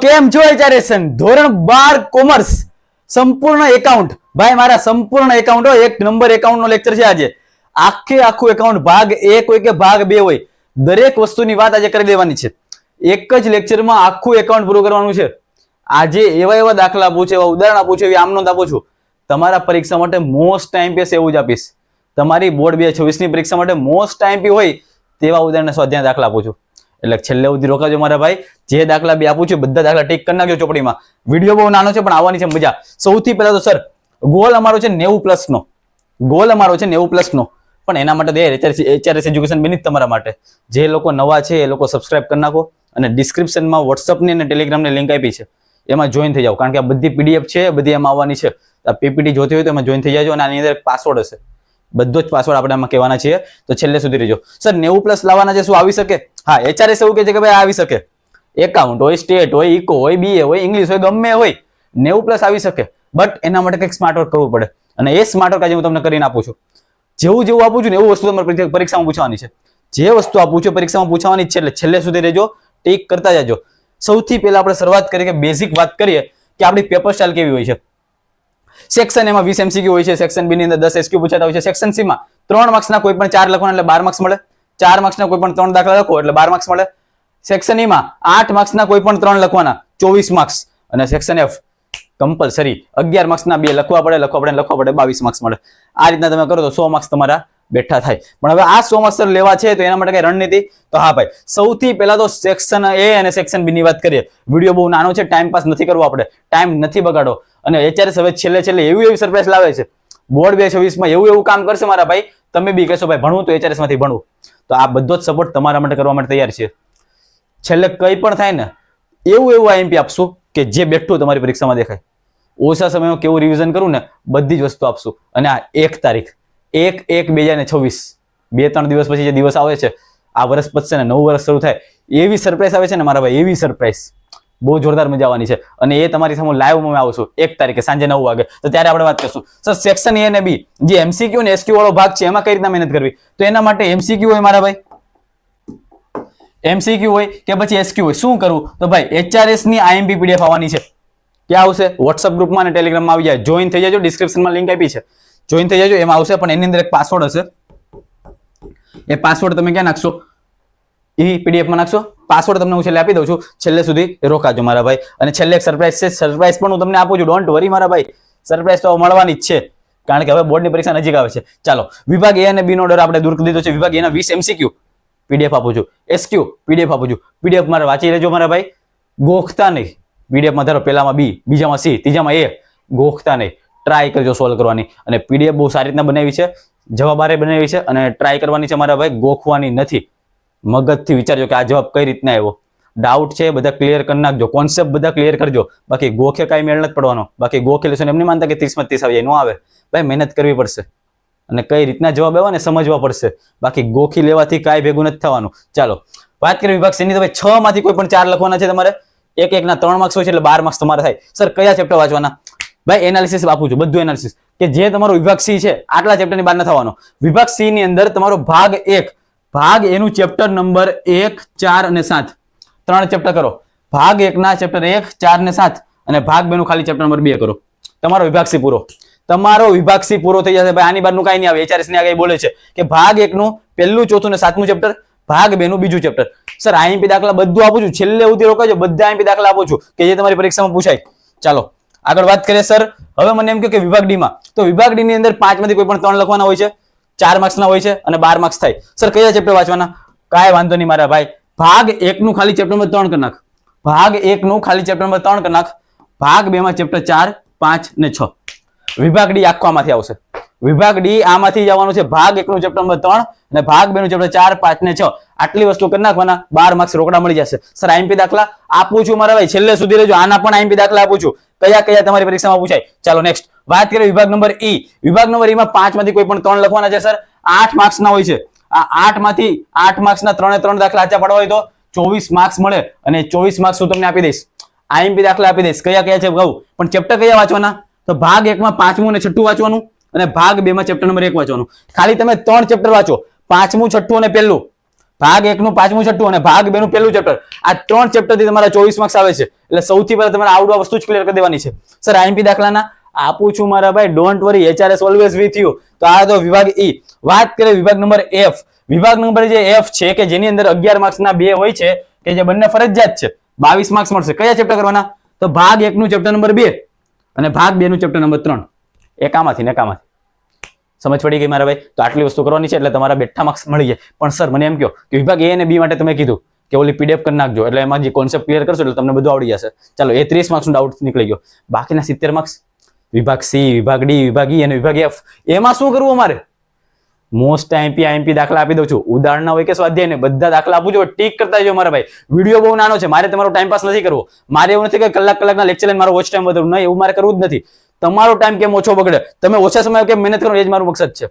કેમ છો એચઆરએસન ધોરણ 12 કોમર્સ સંપૂર્ણ એકાઉન્ટ ભાઈ મારા સંપૂર્ણ એકાઉન્ટ એક નંબર એકાઉન્ટ નો લેક્ચર છે આજે આખું એકાઉન્ટ ભાગ 1 હોય કે ભાગ 2 હોય દરેક વસ્તુની વાત આજે કરી દેવાની છે એક જ લેક્ચરમાં આખું એકાઉન્ટ પૂરું કરવાનું છે આજે એવા દાખલા પૂછે એવા ઉદાહરણ આપું છું એવી આમનોંધ આપું છું તમારા પરીક્ષા માટે મોસ્ટ ટાઈમ પેસ એવું જ આપીશ તમારી બોર્ડ 2026 ની પરીક્ષા માટે મોસ્ટ ટાઈમ પી હોય તેવા ઉદાહરણ સ્વાધ્યાય દાખલા આપું છું એટલે છેલ્લે સુધી રોકાજો મારા ભાઈ જે દાખલા બી આપું છું બધા દાખલા ટીક કરી નાખજો ચોપડીમાં વિડિયો બહુ નાનો છે પણ આવવાની છે મજા સૌથી પહેલા તો સર ગોલ અમારો છે 90+ નો ગોલ અમારો છે 90+ નો પણ એના માટે એચઆરએસ એજ્યુકેશન બની તમારા માટે જે લોકો નવા છે એ લોકો સબસ્ક્રાઇબ કરી નાખો અને ડિસ્ક્રિપ્શનમાં WhatsApp ની અને Telegram ની લિંક આપી છે એમાં જોઈન થઈ જાઓ કારણ કે આ બધી PDF છે બધી એમાં આવવાની છે આ PPT જોતી હોય તો એમાં જોઈન થઈ જાજો અને આની અંદર પાસવર્ડ હશે બધો જ પાસવર્ડ આપણે આમાં કહેવાના છીએ તો છેલ્લે સુધી રહેજો સર 90+ લાવવાના છે શું આવી શકે હા એચઆરએસ એવું કહે છે કે ભાઈ આવી શકે એકાઉન્ટ હોય સ્ટેટ હોય ઇકો હોય BA હોય ઇંગ્લિશ હોય ગમે હોય 90+ આવી શકે બટ એના માટે કંઈક સ્માર્ટ વર્ક કરવું પડે અને એ સ્માર્ટ વર્ક આજે હું તમને કરીને આપું છું જેવું આપું છું ને એવું વસ્તુ તમારે પરીક્ષામાં પૂછવાની છે જે વસ્તુ આપું છું પરીક્ષામાં પૂછવાની છે એટલે છેલ્લે સુધી રહેજો ટીક કરતા જાજો સૌથી પહેલા આપણે શરૂઆત કરીએ કે બેઝિક વાત કરીએ કે આપણી પેપર સ્ટાઇલ કેવી હોય છે સેક્શન એમાં 20 MCQ હોય છે સેક્શન બી ની અંદર 10 SQ પૂછાતા હોય છે સેક્શન સી માં 3 માર્ક્સના કોઈ પણ 4 લખવાના એટલે 12 માર્ક્સ મળે 4 માર્ક્સના કોઈ પણ 3 દાખલા લખો એટલે 12 માર્ક્સ મળે સેક્શન ઈ માં 8 માર્ક્સના કોઈ પણ 3 લખવાના 24 માર્ક્સ અને સેક્શન એફ કમ્પલસરી 11 માર્ક્સના 2 લખવા પડે 22 માર્ક્સ મળે આ રીતના તમે કરો તો 100 માર્ક્સ તમારા બેઠા થાય પણ હવે આ 100 માર્ક્સ લેવા છે તો એના માટે કઈ રણનીતિ તો હા ભાઈ સૌથી પહેલા તો સેક્શન એ અને સેક્શન બી ની વાત કરીએ વિડિયો બહુ નાનો છે ટાઈમ પાસ નથી કરવો આપણે ટાઈમ નથી બગાડો અને એચઆરએસ હવે છેલ્લે એવી સરપ્રાઈઝ લાવે છે બોર્ડ 2026 માં એવું કામ કરશે મારા ભાઈ તમે બી કહેશો ભાઈ ભણવું તો એચઆરએસ માંથી ભણવું તો આ બધો જ સપોર્ટ તમારા માટે કરવા માટે તૈયાર છે છેલ્લે કંઈ પણ થાય ને એવું આઈએમપી આપશું કે જે બેઠું તમારી પરીક્ષામાં દેખાય ઓછા સમયમાં કેવું રિવિઝન કરું ને બધી જ વસ્તુ આપશું અને આ 1 તારીખ 1/1/2026 2-3 દિવસ પછી જે દિવસ આવે છે આ વર્ષ પતશે ને નવું વર્ષ શરૂ થાય એવી સરપ્રાઈઝ આવે છે ને મારા ભાઈ એવી સરપ્રાઈઝ બહુ જોરદાર મજા આવવાની છે અને એ તમારી સામે લાઈવમાં આવું છું 1 તારીખે સાંજે 9 વાગે તો ત્યારે આપણે વાત કરશું સર સેક્શન એ અને બી જે MCQ અને SQ વાળો ભાગ છે એમાં કઈ રીતના મહેનત કરવી તો એના માટે MCQ હોય મારા ભાઈ MCQ હોય કે પછી SQ હોય શું કરવું તો ભાઈ HRS ની IMP PDF આવવાની છે ક્યાં આવશે WhatsApp ગ્રુપમાં અને Telegram માં આવી જાય જોઈન થઈ જાજો ડિસ્ક્રિપ્શનમાં લિંક આપી છે જોઈન થઈ જાજો એમાં આવશે પણ એની અંદર એક પાસવર્ડ હશે એ પાસવર્ડ તમે ક્યાં નાખશો PDF માં નાખશો પાસવર્ડ તમને હું છેલ્લે આપી દઉં છું છેલ્લે સુધી રોકાજો મારા ભાઈ અને છેલ્લે એક સરપ્રાઈઝ છે સરપ્રાઈઝ પણ હું તમને આપું છું ડોન્ટ વરી મારા ભાઈ સરપ્રાઈઝ તો મળવાની જ છે કારણ કે હવે બોર્ડની પરીક્ષા નજીક આવે છે ચાલો વિભાગ A અને B નો ડર આપણે દૂર કરી દીધો છે વિભાગ A ના 20 MCQ PDF આપું છું SQ PDF આપું છું PDF મારે વાંચી લેજો મારા ભાઈ ગોખતા નહીં PDF માં ધારો પહેલામાં B બીજામાં C ત્રીજામાં A ગોખતા નહીં ટ્રાય કરજો સોલ્વ કરવાની અને PDF બહુ સારી રીતના બનાવી છે જવાબ આરે બનાવી છે અને ટ્રાય કરવાની છે મારા ભાઈ ગોખવાની નથી મગજથી વિચારજો કે આ જવાબ કઈ રીતના આવ્યો ડાઉટ છે બધા ક્લિયર કરી નાખજો કોન્સેપ્ટ બધા ક્લિયર કરજો બાકી ગોખે કાંઈ મેળ નથી પડવાનો બાકી ગોખે લેશો એમ નહીં માનતા કે 30 માં 30 આવી જાય ન આવે ભાઈ મહેનત કરવી પડશે અને કઈ રીતના જવાબ આવે ને સમજવા પડશે બાકી ગોખી લેવાથી કાંઈ ભેગું નથી થવાનું ચાલો વાત કરીએ વિભાગ C ની તો ભાઈ 6 માંથી કોઈ પણ 4 લખવાના છે તમારે એક ના 3 માર્ક્સ હોય છે એટલે 12 માર્ક્સ તમારે થાય સર કયા ચેપ્ટર વાંચવાના ભાઈ એનાલિસિસ આપું છું બધું એનાલિસિસ કે જે તમારો વિભાગ C છે આટલા ચેપ્ટરની બહાર ન થવાનો વિભાગ C ની અંદર તમારો ભાગ 1 ભાગ એનું ચેપ્ટર નંબર 1 4 અને 7 3 ચેપ્ટર કરો ભાગ 1 ના ચેપ્ટર 1 4 અને 7 અને ભાગ 2 નું ખાલી ચેપ્ટર નંબર 2 કરો તમારો વિભાગ C પૂરો તમારો વિભાગ C પૂરો થઈ જશે ભાઈ આની બહારનું કાંઈ નહીં આવે HRS ની આગળ બોલે છે કે ભાગ 1 નું પહેલું ચોથું અને 7મું ચેપ્ટર ભાગ 2 નું બીજું ચેપ્ટર સર IMP દાખલા બધું આપું છું છેલ્લે સુધી રોકાજો બધા IMP દાખલા આપું છું કે જે તમારી પરીક્ષામાં પૂછાય ચાલો આગળ વાત કરીએ સર હવે મને એમ કહો કે વિભાગ D માં તો વિભાગ D ની અંદર 5 માંથી કોઈ પણ 3 લખવાના હોય છે 4 માર્ક્સના હોય છે અને 12 માર્ક્સ થાય સર કયા ચેપ્ટર વાંચવાના કાંઈ વાંધો નહીં મારા ભાઈ ભાગ 1 નું ખાલી ચેપ્ટર નંબર 3 કરી નાખ ભાગ 1 નું ખાલી ચેપ્ટર નંબર 3 કરી નાખ ભાગ 2 માં ચેપ્ટર 4 5 અને 6 વિભાગ D આખો આમાંથી આવશે વિભાગ D આમાંથી જવાનું છે ભાગ 1 નું ચેપ્ટર નંબર 3 અને ભાગ 2 નું ચેપ્ટર 4 5 અને 6 આટલી વસ્તુ કરી નાખવાના 12 માર્ક્સ રોકડા મળી જશે સર IMP દાખલા આપું છું મારા ભાઈ છેલ્લે સુધી રહેજો આના પણ IMP દાખલા આપું છું કયા તમારી પરીક્ષામાં પૂછાય ચાલો નેક્સ્ટ વાત કરીએ વિભાગ નંબર E વિભાગ નંબર E માં 5 માંથી કોઈ પણ 3 લખવાના છે સર 8 માર્ક્સ ના હોય છે આ 8 માંથી 8 માર્ક્સ ના 3 દાખલા આચા પડવા હોય તો 24 માર્ક્સ મળે અને 24 માર્ક્સ હું તમને આપી દઈશ IMP દાખલા આપી દઈશ કયા છે કહું પણ ચેપ્ટર કયા વાંચવાના તો ભાગ 1 માં 5મું અને 6ઠું વાંચવાનું અને ભાગ 2 માં ચેપ્ટર નંબર 1 વાંચવાનું ખાલી તમે 3 ચેપ્ટર વાંચો 5મું 6ઠું અને પહેલું ભાગ 1 નું 5મું છઠ્ઠું અને ભાગ 2 નું પહેલું ચેપ્ટર, આ 3 ચેપ્ટર થી તમારા 24 માર્ક્સ આવે છે. એટલે સૌથી પહેલા તમારે આવડું આ વસ્તુ જ ક્લિયર કરી દેવાની છે. સર આઈએમપી દાખલાના આપું છું મારા ભાઈ, don't worry, HRS always with you. તો આ તો વિભાગ ઈ. વાત કરીએ વિભાગ નંબર F. વિભાગ નંબર જે F છે કે જેની અંદર 11 માર્ક્સના 2 હોય છે કે જે બંને ફરજિયાત છે, 22 માર્ક્સ મળશે. કયા ચેપ્ટર કરવાના? તો ભાગ 1 નું ચેપ્ટર નંબર 2 અને ભાગ 2 નું ચેપ્ટર નંબર 3. એકામાંથી ને એકામાંથી. સમજ પડી ગઈ મારા ભાઈ? તો આટલી વસ્તુ કરવાની છે એટલે તમારા બેઠા માર્ક્સ મળી જાય. પણ સર મને એમ કહો કે વિભાગ A અને B માટે તમે કીધું કે ઓલી PDF કરી નાખજો એટલે એમાં જે કોન્સેપ્ટ ક્લિયર કરશો એટલે તમને બધું આવડી જશે. ચાલો એ 30 માર્ક્સનો ડાઉટ નીકળી ગયો. બાકીના 70 માર્ક્સ વિભાગ C, વિભાગ D, વિભાગ E અને વિભાગ F, એમાં શું કરવું અમારે? મોસ્ટ આઈએમપી દાખલા આપી દઉં છું. ઉદાહરણ હોય કે સ્વાધ્યાય ને બધા દાખલા આપું છું. ટીક કરતા જજો મારા ભાઈ. વિડીયો બહુ નાનો છે, મારે તમારો ટાઈમ પાસ નથી કરવો. મારે એવું નથી કે કલાકના લેક્ચર લઈને મારો વોચ ટાઈમ વધારવો, નહીં, એવું મારે કરવું જ નથી. તમારો ટાઈમ કેમ ઓછો બગડે, તમે ઓછા સમયમાં કેમ મહેનત કરો, એ જ મારું મકસદ છે.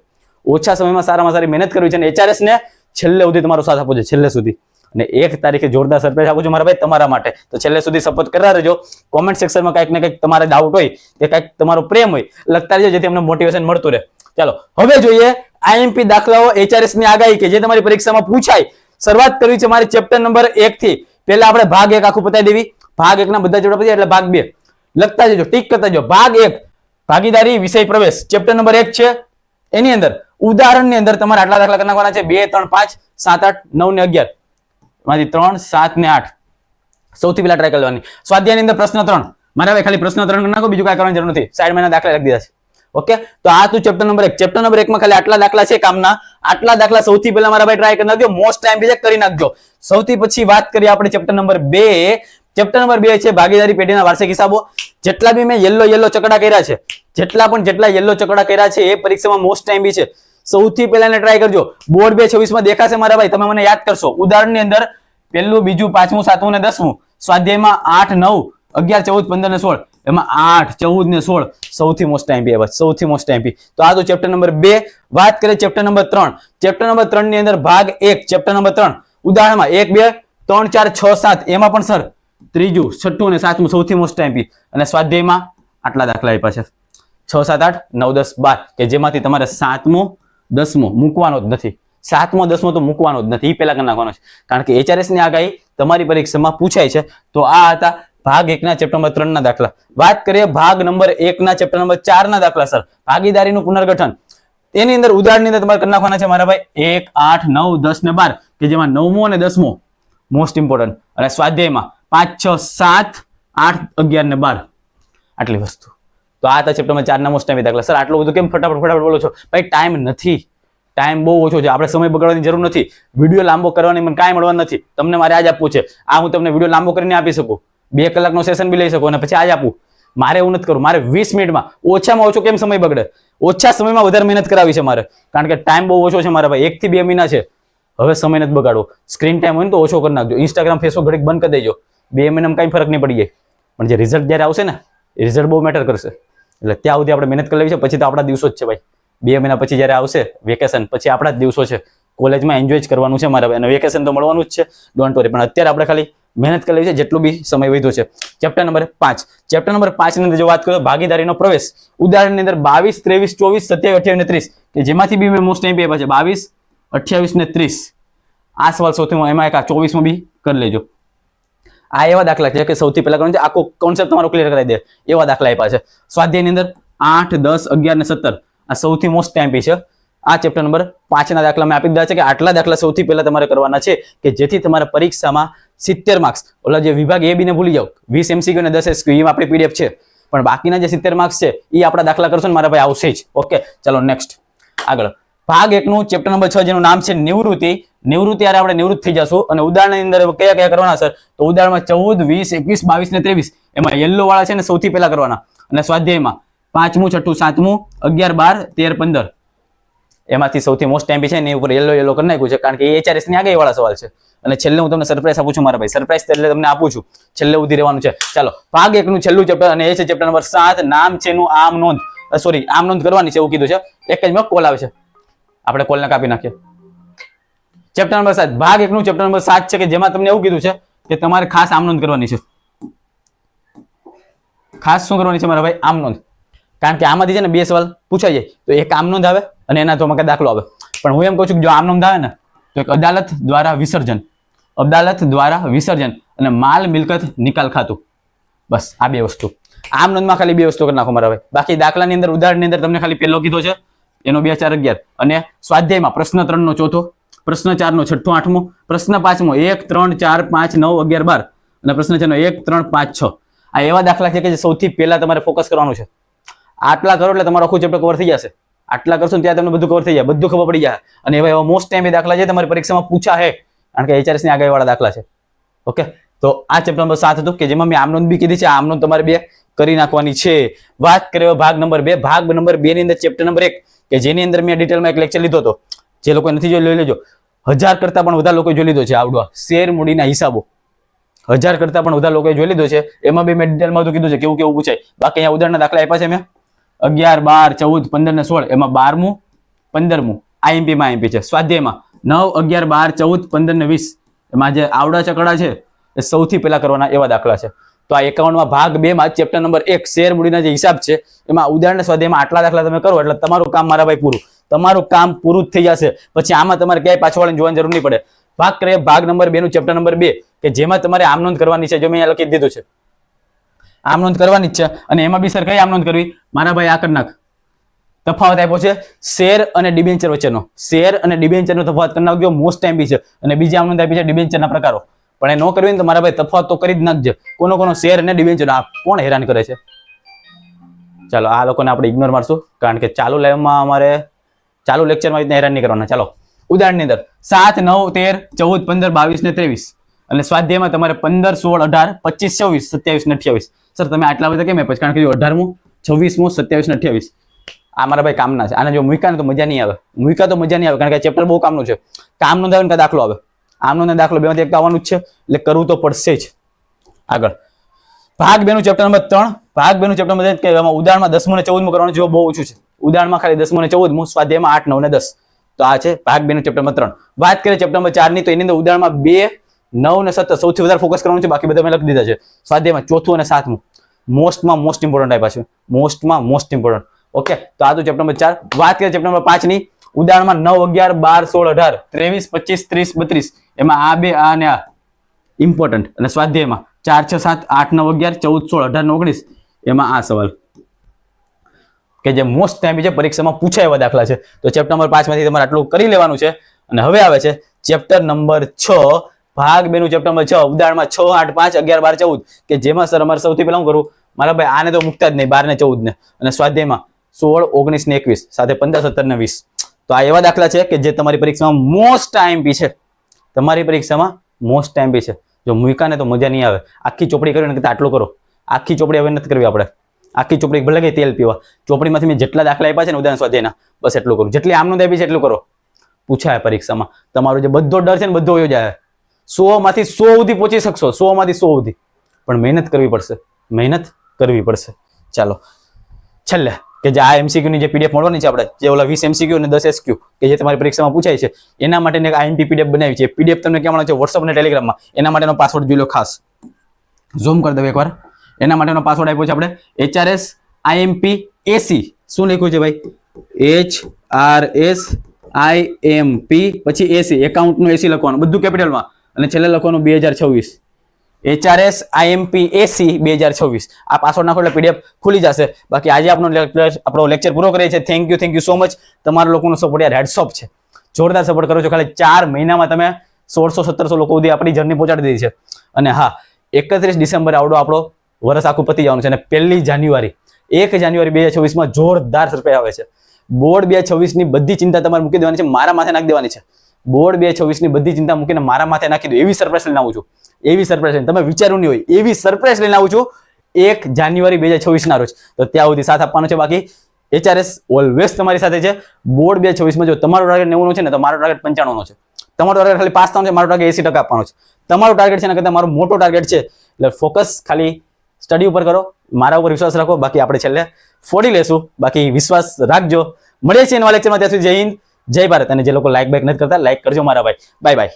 ઓછા સમયમાં સારામાં સારી મહેનત કરવી છે અને HRS ને છેલ્લે સુધી તમારો સાથ આપો છે, છેલ્લે સુધી. અને 1 તારીખે જોરદાર સરપ્રાઈઝ આપું છું મારા ભાઈ તમારા માટે. તો છેલ્લે સુધી સપોર્ટ કરતા રહેજો. કોમેન્ટ સેક્શનમાં કંઈક ને કંઈક તમારા ડાઉટ હોય કે કંઈક તમારો પ્રેમ હોય લખતા રહેજો, જેથી અમને મોટિવેશન મળતું રહે. ચાલો હવે જોઈએ આઈએમપી દાખલાઓ HRS ની આગાહી કે જે તમારી પરીક્ષામાં પૂછાય. શરૂઆત કરવી છે મારી ચેપ્ટર નંબર 1 થી. પહેલા આપણે ભાગ 1 આખું પતાવી દેવી. ભાગ 1 ના બધા ચેપ્ટર પતી એટલે ભાગ 2 લખતા જજો, ટીક કરતા જજો. ભાગ 1 ભાગીદારી વિષય પ્રવેશ ચેપ્ટર નંબર 1 છે. એની અંદર ઉદાહરણની અંદર તમારે આટલા દાખલા કરવાના છે 2, 3, 5, 7, 8, 9 ને 11 માંથી 3, 7 ને 8 સૌથી પહેલા ટ્રાય કરવાની. સ્વાધ્યાયની અંદર પ્રશ્ન 3 મારા ભાઈ ખાલી પ્રશ્ન 3 કરી નાખો, બીજું કાંઈ કરવાની જરૂર નથી. સાઈડમાં એના દાખલા લખી દીધા છે. ઓકે, તો આ તું ચેપ્ટર નંબર 1. ચેપ્ટર નંબર 1 માં ખાલી આટલા દાખલા છે કામના. આટલા દાખલા સૌથી પહેલા મારા ભાઈ ટ્રાય કરી નાખજો, મોસ્ટ ટાઈમ બીજે કરી નાખજો. સૌથી પછી વાત કરીએ આપણે ચેપ્ટર નંબર 2. ચેપ્ટર નંબર 2 છે ભાગીદારી પેઢીના વાર્ષિક હિસાબો. જેટલા બી મેં યલો ચકડા કર્યા છે, જેટલા યલો ચકડા કર્યા છે એ પરીક્ષામાં મોસ્ટ ટાઈમ બી છે. સૌથી પહેલા એને ટ્રાય કરજો. બોર્ડ 226 માં દેખાશે મારા ભાઈ, તમે મને યાદ કરશો. ઉદાહરણની અંદર પહેલું, બીજું, 5મું, 7મું ને 10મું. સ્વાધ્યાયમાં 8, 9, 11, 14, 15 ને 16, એમાં 8, 14 ને 16 સૌથી મોસ્ટ ટાઈમ બી આવ્યા, સૌથી મોસ્ટ ટાઈમ બી. તો આ તો ચેપ્ટર નંબર 2. વાત કરીએ ચેપ્ટર નંબર 3. ચેપ્ટર નંબર 3 ની અંદર ભાગ 1 ચેપ્ટર નંબર 3 ઉદાહરણમાં 1, 2, 3, 4, 6, 7 એમાં પણ સર ત્રીજું, છઠ્ઠું અને 7મું સૌથી મોસ્ટ ટાઈમ બી. અને સ્વાધ્યાયમાં આટલા દાખલા આપ્યા છે 6, 7, 8, 9, 10, 12 કે જેમાંથી તમારે 7મો 10મો મૂકવાનો જ નથી. 7મો 10મો તો મૂકવાનો જ નથી, એ પહેલા કરી નાખવાનો છે. કારણ કે HRS ની આગાહી તમારી પરીક્ષામાં પૂછાય છે. તો આ હતા ભાગ 1 ના ચેપ્ટર નંબર 3 ના દાખલા. વાત કરીએ ભાગ નંબર 1 ના ચેપ્ટર નંબર 4 ના દાખલા. સર ભાગીદારીનું પુનર્ગઠન, તેની અંદર ઉદાહરણની અંદર તમારે કરી નાખવાના છે મારા ભાઈ 1, 8, 9, 10 ને 12 કે જેમાં 9મો અને 10મો મોસ્ટ ઇમ્પોર્ટન્ટ. અને સ્વાધ્યાયમાં 5, 6, 7, 8, 11 ને 12 આટલી વસ્તુ. તો આ હતા ચેપ્ટરમાં 4 ના મોસ્ટ ટાઈમ દાખલા. સર આટલું બધું કેમ ફટાફટ બોલો છો? ભાઈ ટાઈમ નથી, ટાઈમ બહુ ઓછો છે. આપણે સમય બગાડવાની જરૂર નથી. વિડીયો લાંબો કરવાની મને કાંઈ મળવાનું નથી. તમને મારે આજ આપવું છે. આ હું તમને વિડીયો લાંબો કરીને આપી શકું, 2 કલાકનો સેશન બી લઈ શકું અને પછી આજ આપું. મારે એવું નથી કરવું. મારે 20 મિનિટમાં ઓછામાં ઓછો કેમ સમય બગડે? ઓછા સમયમાં વધારે મહેનત કરાવી છે મારે, કારણ કે ટાઈમ બહુ ઓછો છે મારા ભાઈ. 1 થી 2 મહિના છે. હવે સમય નથી બગાડવો. સ્ક્રીન ટાઈમ હોય ને તો ઓછો કરી નાખજો. ઇન્સ્ટાગ્રામ, ફેસબુક ઘડીક બંધ કરી દેજો. 2 મહિનામાં કંઈ ફરક નહીં પડી જાય. પણ જે રિઝલ્ટ જ્યારે આવશે ને એ રિઝલ્ટ બહુ મેટર કરશે. એટલે ત્યાં સુધી આપણે મહેનત કરી લેવી છે. પછી તો આપણા દિવસો જ છે ભાઈ. 2 મહિના પછી જ્યારે આવશે વેકેશન, પછી આપણા જ દિવસો છે. કોલેજમાં એન્જોય જ કરવાનું છે મારા ભાઈ, અને વેકેશન તો મળવાનું જ છે, ડોન્ટ વરી. પણ અત્યારે આપણે ખાલી મહેનત કરી લેવી છે જેટલું બી સમય વધ્યો છે. Chapter number 5. ચેપ્ટર નંબર 5 ની અંદર જો વાત કરો ભાગીદારીનો પ્રવેશ, ઉદાહરણની અંદર 22, 23, 24, 27, 28 ને 30 કે જેમાંથી બી મેં મોસ્ટ ટાઈમ આપ્યા છે 22, 28 ને 30. આ સવાલ સૌથી એમાં એક 24માં બી કરી લેજો. આ એવા દાખલા છે કે સૌથી પહેલા કરવાનું છે, આખો કોન્સેપ્ટ તમારો ક્લિયર કરાવી દે એવા દાખલા આપ્યા છે. સ્વાધ્યાયની અંદર 8, 10, 11 ને 17 આ સૌથી મોસ્ટ ટાઈમ છે. આ ચેપ્ટર નંબર 5 ના દાખલા મેં આપી દીધા છે કે આટલા દાખલા સૌથી પહેલા તમારે કરવાના છે કે જેથી તમારા પરીક્ષામાં 70 માર્ક્સ, ઓલા જે વિભાગ A, B ને ભૂલી જાઓ, 20 MCQ અને 10 SQ એમાં આપણી PDF છે, પણ બાકીના જે 70 માર્ક્સ છે એ આપણા દાખલા કરશો ને મારા ભાઈ આવશે જ. ઓકે, ચાલો નેક્સ્ટ આગળ. ભાગ 1 નું ચેપ્ટર નંબર 6 જેનું નામ છે નિવૃત્તિ. નિવૃત્તિ યારે આપણે નિવૃત્ત થઈ જશું. અને ઉદાહરણની અંદર કયા કરવાના સર? તો ઉદાહરણમાં 14, 20, 21, 22 ને 23 એમાં યલો વાળા છે ને સૌથી પહેલા કરવાના. અને સ્વાધ્યાયમાં 5મું, 6ઠું, 7મું, 11, 12, 13, 15 એમાંથી સૌથી મોસ્ટ ટાઈમ છે ને ઉપર યલો કરી નાખ્યું છે, કારણ કે એ HRS ની આગાહી વાળા સવાલ છે. અને છેલ્લે હું તમને સરપ્રાઈઝ આપું છું મારા ભાઈ. સરપ્રાઈઝ એટલે તમને આપું છું, છેલ્લે ઉધી રહેવાનું છે. ચાલો ભાગ 1 નું છેલ્લું ચેપ્ટર અને એ છે ચેપ્ટર નંબર 7. નામ છે એનું આમ નોંધ. સોરી, આમ નોંધ કરવાની છે એવું કીધું છે. એક જ કોલ આવે છે, આપણે કોલને કાપી નાખીએ. ચેપ્ટર નંબર 7 ભાગ 1 નું ચેપ્ટર નંબર 7 છે કે જેમાં તમને એવું કીધું છે કે તમારે ખાસ આમ નોંધ કરવાની છે. ખાસ શું કરવાની છે મારા ભાઈ? આમ નોંધ. કારણ કે આમાંથી છે ને 2 સવાલ પૂછાઈ જાય, તો એક આમ નોંધ આવે અને એના તો દાખલો આવે. પણ હું એમ કહું છું કે જો આમ નોંધ આવે ને તો એક અદાલત દ્વારા વિસર્જન, અદાલત દ્વારા વિસર્જન અને માલ મિલકત નિકાલ ખાતું. બસ આ બે વસ્તુ. આમ નોંધમાં ખાલી બે વસ્તુ કરી નાખો મારા ભાઈ. બાકી દાખલાની અંદર ઉદાહરણની અંદર તમને ખાલી પહેલો કીધો છે એનો 2 4 11 અને સ્વાધ્યાયમાં પ્રશ્ન 3 નો ચોથો, પ્રશ્ન 4 નો છઠ્ઠો આઠમો, પ્રશ્ન 5 મો 1 3 4 5 9 11 12 અને પ્રશ્ન 6 નો 1 3 5 6. આ એવા દાખલા છે કે જે સૌથી પહેલા તમારે ફોકસ કરવાનું છે. આટલા કરો એટલે તમારું આખું ચેપ્ટર કવર થઈ જશે. આટલા કરશો ને ત્યાં તમને બધું કવર થઈ જાય, બધું ખબર પડી જાય. અને એવા મોસ્ટ ટાઈમ એ દાખલા છે તમારી પરીક્ષામાં પૂછા છે, કારણ કે HRS ની આગાહીવાળા દાખલા છે. ઓકે, તો આ ચેપ્ટર નંબર 7 હતું કે જેમાં મેં આમ નોંધ બી કીધી છે. આમ નોંધ તમારે 2 કરી નાખવાની છે. વાત કરીએ ભાગ નંબર 2. ભાગ નંબર 2 ની અંદર ચેપ્ટર નંબર 1 કે જેની અંદર મેં ડિટેલમાં એક લેક્ચર લીધો હતો. જે લોકો નથી જોઈ લઈ લેજો. 1000 કરતા પણ વધારે લોકોએ જોઈ લીધો છે. આવડો શેર મૂડીના હિસાબો 1000 કરતા પણ વધારે લોકોએ જોઈ લીધો છે. એમાં બી મેં ડિટેલમાં તો કીધું છે કેવું કેવું પૂછાય. બાકી અહીંયા ઉદાહરણના દાખલા આપ્યા છે મેં 11 12 14 15 ને 16. એમાં 12મું 15મું IMP માં IMP છે. સ્વાધ્યાયમાં 9 11 12 14 15 ને 20 એમાં જે આવડા ચકડા છે એ સૌથી પહેલા કરવાના એવા દાખલા છે. તો આ 51 માં ભાગ 2 માં ચેપ્ટર નંબર 1 શેર મૂડીના જે હિસાબ છે એમાં ઉદાહરણ સ્વાધ્યાયમાં આટલા દાખલા તમે કરો એટલે તમારું કામ મારા ભાઈ પૂરું. તમારું કામ પૂરું જ થઈ જશે. પછી આમાં તમારે ક્યાંય પાછળ વાળીને જોવાની જરૂર નહીં પડે. વાત કરીએ ભાગ નંબર 2 નું ચેપ્ટર નંબર 2 કે જેમાં તમારે આમ નોંધ કરવાની છે. જો મેં અહીંયા લખી દીધું છે આમ નોંધ કરવાની જ છે. અને એમાં બી સર કઈ આમ નોંધ કરવી મારા ભાઈ? આ કરી નાખ. તફાવત આપ્યો છે શેર અને ડિબેન્ચર વચ્ચેનો. શેર અને ડિબેન્ચરનો તફાવત કરી નાખજો. મોસ્ટ ટાઈમ બી છે. અને બીજી આમ નોંધ આપી છે ડિબેન્ચરના પ્રકારો. પણ એ ન કરવી ને તો મારા ભાઈ તફાવત તો કરી જ નાખજે. કોનો કોનો શેર અને ડિબેન્ચર. આ કોણ હેરાન કરે છે? ચાલો આ લોકોને આપણે ઇગ્નોર મારશું, કારણ કે ચાલુ લાઈવમાં અમારે ચાલુ લેક્ચરમાં હેરાન નહીં કરવાના. ચાલો ઉદાહરણની અંદર 7 9 13 14 15 22 ને 23 અને સ્વાધ્યાયમાં તમારે 15 16 18 25 26 27 ને 28. સર તમે આટલા બધા કેમ આપ્યા? કારણ કે 18મું 26મું 27 ને 28 આ મારા ભાઈ કામના છે. આને જો મૂક્યા ને તો મજા નહીં આવે. મૂક્યા તો મજા નહીં આવે, કારણ કે ચેપ્ટર બહુ કામનું છે. કામ નો આવે ને દાખલો આવે. આમનો ને દાખલો બેમાંથી એક આવવાનું જ છે, એટલે કરવું તો પડશે જ. આગળ ભાગ 2 નું ચેપ્ટર નંબર 3. ભાગ 2 નું ચેપ્ટર નંબર 3 કે એમાં ઉદાહરણમાં 10મું ને 14મું કરવાનું છે. બહુ ઓછું છે ઉદાહરણમાં, ખાલી 10મું ને 14મું, સ્વાધ્યાયમાં 8 9 ને 10. તો આ છે ભાગ 2 નું ચેપ્ટર નંબર 3. વાત કરીએ ચેપ્ટર નંબર 4 ની, તો એની અંદર ઉદાહરણમાં 2 9 ને 17 સૌથી વધારે ફોકસ કરવાનું છે. બાકી બધા મેં લખી દીધા છે. સ્વાધ્યાયમાં 4થું અને 7મું મોસ્ટમાં મોસ્ટ ઇમ્પોર્ટન્ટ આપ્યા છે. મોસ્ટમાં મોસ્ટ ઇમ્પોર્ટન્ટ. ઓકે, તો આ તો ચેપ્ટર નંબર 4. વાત કરીએ ચેપ્ટર નંબર 5 ની, ઉદાહરણમાં 9 11 12 16 18 23 25 30 32 એમાં આ બે આ અને આ ઇમ્પોર્ટન્ટ. અને સ્વાધ્યાયમાં 4 6 7 8 9 11 14 16 18 19 એમાં આ સવાલ કે જે મોસ્ટ ટાઈમ છે પરીક્ષામાં પૂછાય એવા દાખલા છે. તો ચેપ્ટર નંબર 5 માંથી તમારે આટલું કરી લેવાનું છે. અને હવે આવે છે ચેપ્ટર નંબર 6 ભાગ 2 નું ચેપ્ટર નંબર 6 ઉદાહરણમાં 6 8 5 11 12 14 કે જેમાં સર અમારે સૌથી પહેલા હું કરું મારા ભાઈ આને તો મુકતા જ નહીં 12 ને 14 ને. અને સ્વાધ્યાયમાં 16 19 ને 21 સાથે 15 17 ને 20. તો આ એવા દાખલા છે કે જે તમારી પરીક્ષામાં મોસ્ટ IMP છે. તમારી પરીક્ષામાં મોસ્ટ IMP છે. જો મૂકા ને તો મજા નહીં આવે. આખી ચોપડી કરી ને આટલું કરો. આખી ચોપડી હવે નથી કરવી આપણે. આખી ચોપડી ભલે ગઈ તેલ પીવા. ચોપડીમાંથી મેં જેટલા દાખલા આપ્યા છે ને ઉદાહરણ સ્વાધ્યાયના બસ એટલું કરું. જેટલી આમ નોંધ આપી છે એટલું કરો. પૂછાય પરીક્ષામાં. તમારો જે બધો ડર છે ને બધો વયો જાય. 100 માંથી 100 સુધી પહોંચી શકશો. 100 માંથી 100 સુધી. પણ મહેનત કરવી પડશે. મહેનત કરવી પડશે. ચાલો છેલ્લે કે જે આ MCQ ની જે PDF મળવાની છે આપણે, જે ઓલા 20 MCQ અને 10 SQ કે જે તમારી પરીક્ષામાં પૂછાય છે, એના માટે એક IMP PDF બનાવી છે. PDF તમને ક્યાં મળે છે? WhatsApp અને Telegram માં. એના માટેનો પાસવર્ડ જોઈ લો ખાસ. ઝૂમ કરી દો એકવાર. એના માટેનો પાસવર્ડ આપ્યો છે આપણે HRS IMP AC. શું લખ્યું છે ભાઈ? HRS IMP પછી AC એકાઉન્ટનું AC લખવાનું બધું કેપિટલમાં અને છેલ્લે લખવાનું 2026. HRS IMP AC 2026. આ પાસવર્ડ નાખો એટલે PDF ખુલી જશે. બાકી આજે આપણો લેક્ચર પૂરો કરીએ છીએ. Thank you so much. તમારા લોકોનો સપોર્ટ યાર હેડ્સ ઓફ છે. જોરદાર સપોર્ટ કરો છો. ખાલી 4 મહિનામાં તમે 1600 1700 લોકો સુધી આપણી જર્ની પહોંચાડી દીધી છે. અને હા 31 ડિસેમ્બર આવડો આપણો વર્ષ આખું પતી જવાનું છે. અને 1 જાન્યુઆરી 2026 માં જોરદાર સરપ્રાઈઝ આવે છે. બોર્ડ 2026 ની બધી ચિંતા તમારે મૂકી દેવાની છે. મારા માથે નાખી દેવાની છે. બોર્ડ 2026 ની બધી ચિંતા મૂકીને મારા માથે નાખી દો. એવી સરપ્રાઈઝ લઈને આવું છું. એવી સરપ્રાઈઝ તમે વિચાર્યું નહીં હોય એવી સરપ્રાઈઝ લઈને આવું છું 1 જાન્યુઆરી 2026 ના રોજ. તો ત્યાં સુધી સાથ આપવાનો છે. બાકી HRS ઓલવેઝ તમારી સાથે છે. બોર્ડ 2026 માં જો તમારો ટાર્ગેટ 90 નો છે ને તો મારો ટાર્ગેટ 95 નો છે. તમારો ટાર્ગેટ ખાલી પાસ થવાનો છે. મારો ટાર્ગેટ 80% આપવાનો છે. તમારો ટાર્ગેટ છે ને કરતા મારો મોટો ટાર્ગેટ છે. એટલે ફોકસ ખાલી સ્ટડી ઉપર કરો. મારા ઉપર વિશ્વાસ રાખો. બાકી આપણે છેલ્લે ફોડી લેશું. બાકી વિશ્વાસ રાખજો. મળીએ છીએ નવા લેક્ચરમાં. ત્યાં સુધી જય હિન્દ જય ભારત. અને જે લોકો લાઈક બાઈક નથી કરતા લાઈક કરજો મારા ભાઈ. Bye bye.